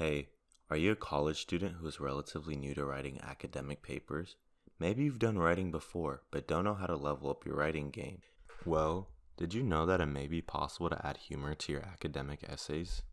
Hey, are you a college student who is relatively new to writing academic papers? Maybe you've done writing before, but don't know how to level up your writing game. Well, did you know that it may be possible to add humor to your academic essays?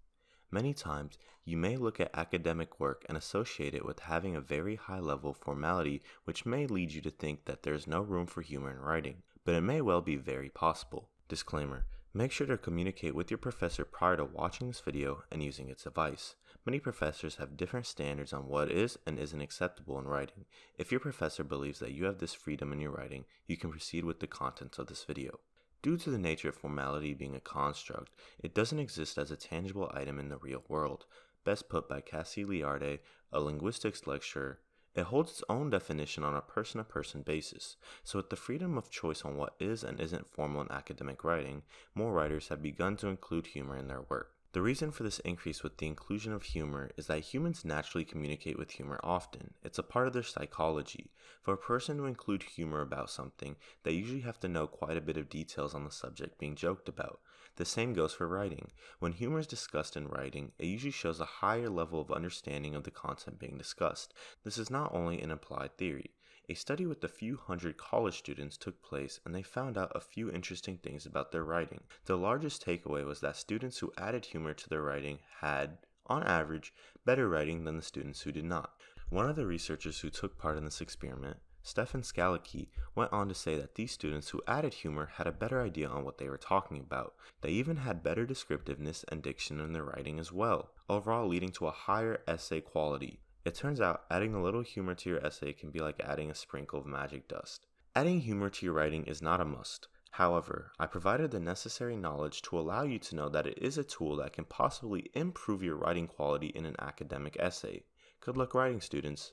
Many times, you may look at academic work and associate it with having a very high level of formality, which may lead you to think that there is no room for humor in writing, but it may well be very possible. Disclaimer: make sure to communicate with your professor prior to watching this video and using its advice. Many professors have different standards on what is and isn't acceptable in writing. If your professor believes that you have this freedom in your writing, you can proceed with the contents of this video. Due to the nature of formality being a construct, it doesn't exist as a tangible item in the real world. Best put by Cassie Liarde, a linguistics lecturer. It holds its own definition on a person-to-person basis. So with the freedom of choice on what is and isn't formal in academic writing, more writers have begun to include humor in their work. The reason for this increase with the inclusion of humor is that humans naturally communicate with humor often. It's a part of their psychology. For a person to include humor about something, they usually have to know quite a bit of details on the subject being joked about. The same goes for writing. When humor is discussed in writing, it usually shows a higher level of understanding of the content being discussed. This is not only an implied theory. A study with a few hundred college students took place, and they found out a few interesting things about their writing. The largest takeaway was that students who added humor to their writing had, on average, better writing than the students who did not. One of the researchers who took part in this experiment, Stefan Skalicki, went on to say that these students who added humor had a better idea on what they were talking about. They even had better descriptiveness and diction in their writing as well, overall leading to a higher essay quality. It turns out adding a little humor to your essay can be like adding a sprinkle of magic dust. Adding humor to your writing is not a must. However, I provided the necessary knowledge to allow you to know that it is a tool that can possibly improve your writing quality in an academic essay. Good luck writing, students.